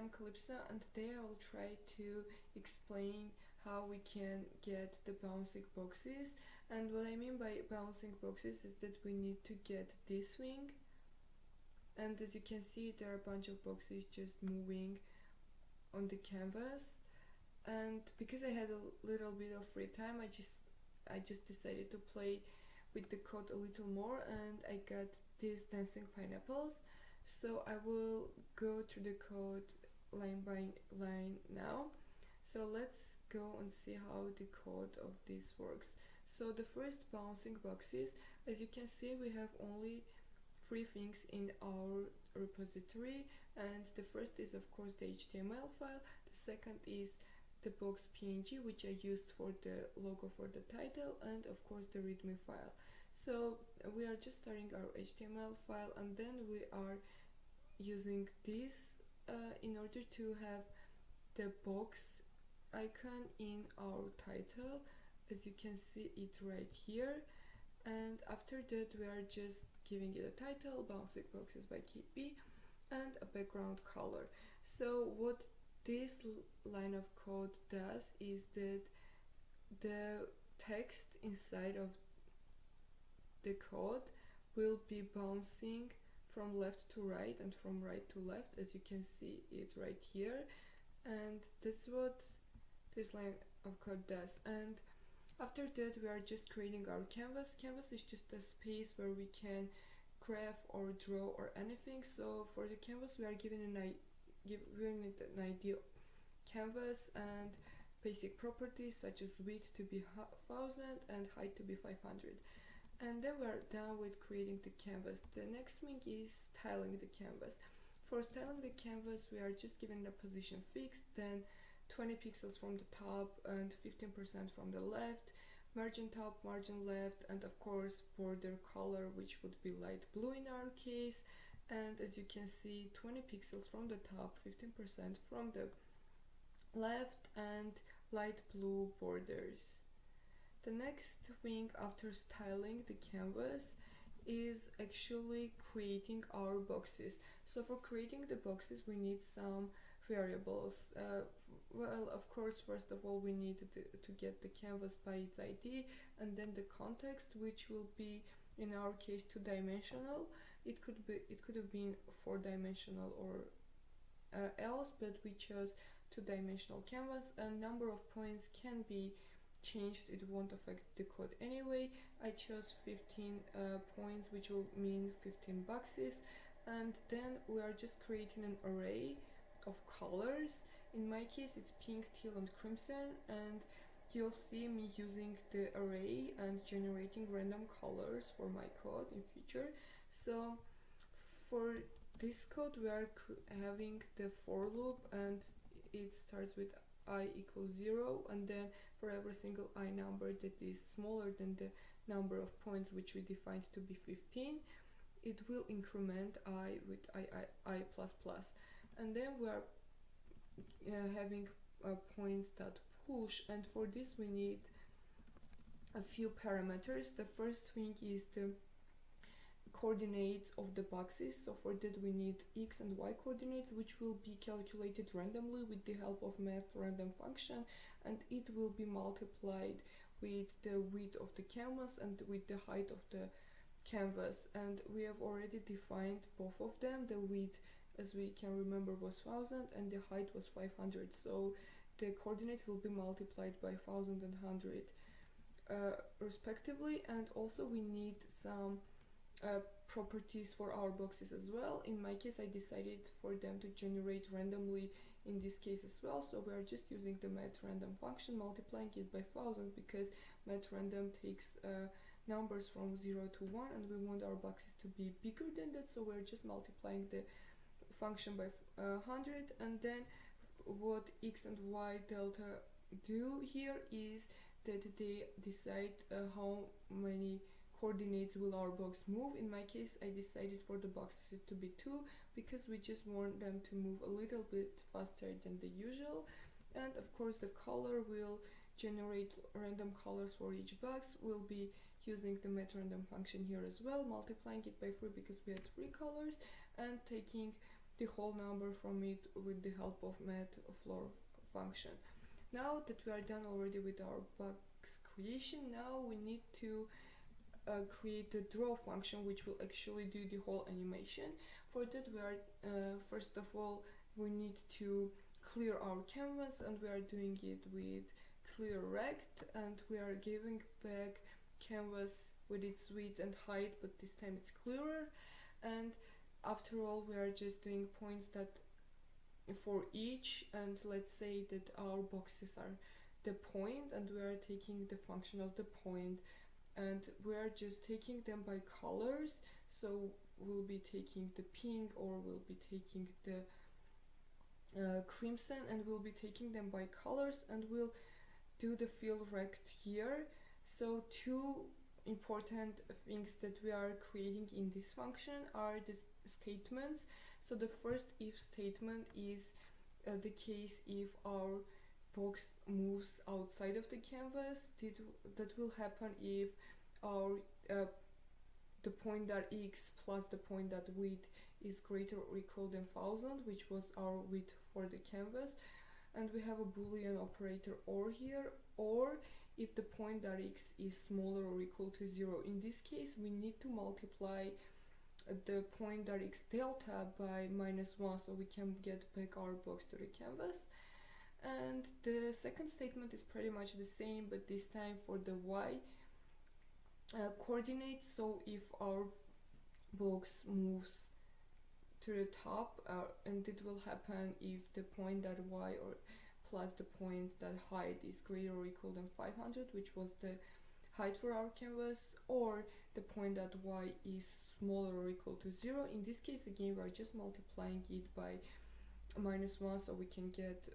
I'm Kalipso, and today I will try to explain how we can get the bouncing boxes. And what I mean by bouncing boxes is that we need to get this wing, and as you can see there are a bunch of boxes just moving on the canvas. And because I had a little bit of free time, I just decided to play with the code a little more, and I got these dancing pineapples. So I will go through the code line by line now. So let's go and see how the code of this works. So the first bouncing boxes, as you can see, we have only 3 things in our repository, and the first is of course the HTML file, the second is the box PNG, which I used for the logo for the title, and of course the readme file. So we are just starting our HTML file, and then we are using this in order to have the box icon in our title, as you can see it right here. And after that we are just giving it a title, Bouncing Boxes by KP, and a background color. So what this line of code does is that the text inside of the code will be bouncing from left to right and from right to left, as you can see it right here. And that's what this line of code does. And after that we are just creating our canvas. Canvas is just a space where we can graph or draw or anything. So for the canvas we are giving it an idea canvas and basic properties such as width to be 1000 and height to be 500. And then we are done with creating the canvas. The next thing is styling the canvas. For styling the canvas we are just giving a position fixed, then 20 pixels from the top and 15% from the left, margin top, margin left, and of course border color, which would be light blue in our case. And as you can see, 20 pixels from the top, 15% from the left, and light blue borders. The next thing after styling the canvas is actually creating our boxes. So for creating the boxes we need some variables. Well, of course, first of all we need to get the canvas by its ID, and then the context, which will be in our case 2-dimensional. It could have been 4-dimensional or else, but we chose 2-dimensional canvas, and number of points can be changed, it won't affect the code anyway. I chose 15 points, which will mean 15 boxes. And then we are just creating an array of colors. In my case it's pink, teal, and crimson, and you'll see me using the array and generating random colors for my code in future. So for this code we are having the for loop, and it starts with I equals 0, and then for every single I number that is smaller than the number of points which we defined to be 15, it will increment I with I plus plus. And then we are having points that push, and for this we need a few parameters. The first thing is the coordinates of the boxes. So for that we need x and y coordinates, which will be calculated randomly with the help of math random function, and it will be multiplied with the width of the canvas and with the height of the canvas. And we have already defined both of them. The width, as we can remember, was 1000 and the height was 500, so the coordinates will be multiplied by 1000 and 100 respectively. And also we need some properties for our boxes as well. In my case I decided for them to generate randomly in this case as well, so we are just using the math random function, multiplying it by 1000 because math random takes numbers from 0 to 1, and we want our boxes to be bigger than that, so we're just multiplying the function by 100. And then what x and y delta do here is that they decide how many coordinates will our box move. In my case I decided for the boxes to be 2 because we just want them to move a little bit faster than the usual. And of course the color will generate random colors for each box. We'll be using the math random function here as well, multiplying it by 3 because we had 3 colors, and taking the whole number from it with the help of math floor function. Now that we are done already with our box creation, now we need to create the draw function, which will actually do the whole animation. For that, we are first of all we need to clear our canvas, and we are doing it with clear rect, and we are giving back canvas with its width and height, but this time it's clearer. And after all, we are just doing points that for each, and let's say that our boxes are the point, and we are taking the function of the point, and we are just taking them by colors. So we'll be taking the pink, or we'll be taking the crimson, and we'll be taking them by colors, and we'll do the fill rect here. So two important things that we are creating in this function are the statements. So the first if statement is the case if our box moves outside of the canvas. That will happen if our the point dot x plus the point dot width is greater or equal than 1000, which was our width for the canvas. And we have a boolean operator or here, or if the point dot x is smaller or equal to 0. In this case, we need to multiply the point dot x delta by -1 so we can get back our box to the canvas. And the second statement is pretty much the same, but this time for the y coordinates. So if our box moves to the top, and it will happen if the point dot y or plus the point dot height is greater or equal than 500, which was the height for our canvas, or the point dot y is smaller or equal to 0. In this case, again, we are just multiplying it by -1 so we can get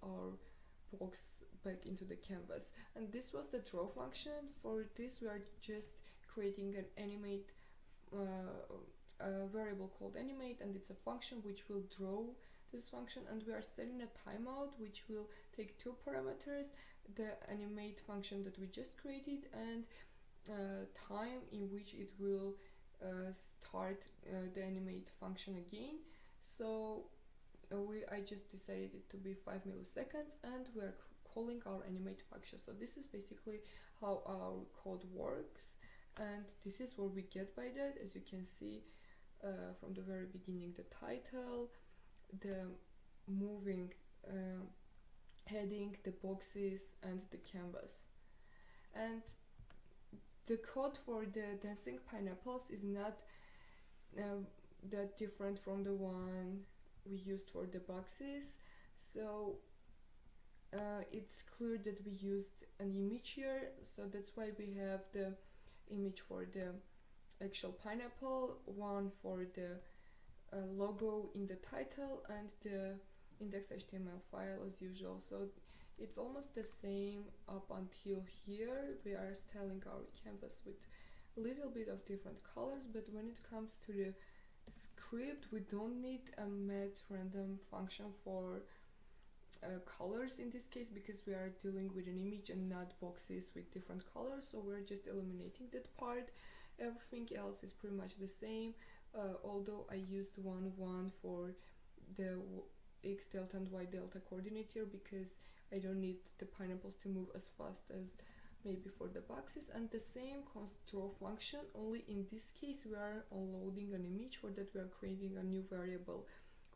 our box back into the canvas. And this was the draw function. For this, we are just creating an animate a variable called animate, and it's a function which will draw this function, and we are setting a timeout which will take two parameters, the animate function that we just created and time in which it will start the animate function again. So I just decided it to be 5 milliseconds, and we are calling our animate function. So this is basically how our code works, and this is what we get by that. As you can see from the very beginning, the title, the moving heading, the boxes, and the canvas. And the code for the dancing pineapples is not that different from the one we used for the boxes. So it's clear that we used an image here, so that's why we have the image for the actual pineapple, one for the logo in the title, and the index.html file as usual. So it's almost the same up until here. We are styling our canvas with a little bit of different colors, but when it comes to the script, we don't need a math random function for colors in this case, because we are dealing with an image and not boxes with different colors. So we're just eliminating that part. Everything else is pretty much the same, although I used 1 for the x delta and y delta coordinates here, because I don't need the pineapples to move as fast as maybe for the boxes. And the same const draw function, only in this case we are unloading an image. For that, we are creating a new variable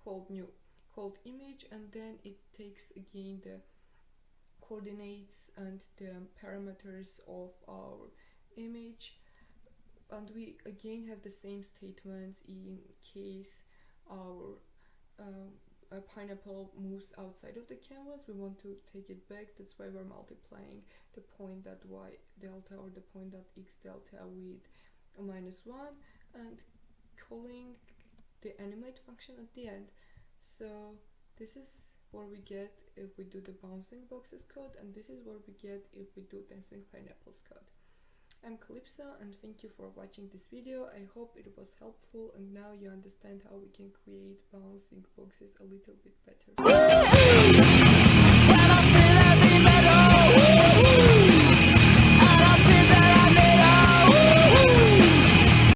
called image, and then it takes again the coordinates and the parameters of our image. And we again have the same statements in case our a pineapple moves outside of the canvas. We want to take it back. That's why we're multiplying the point dot y delta or the point dot x delta with a -1 and calling the animate function at the end. So this is what we get if we do the bouncing boxes code, and this is what we get if we do dancing pineapples code. I'm Kalipso, and thank you for watching this video. I hope it was helpful, and now you understand how we can create bouncing boxes a little bit better.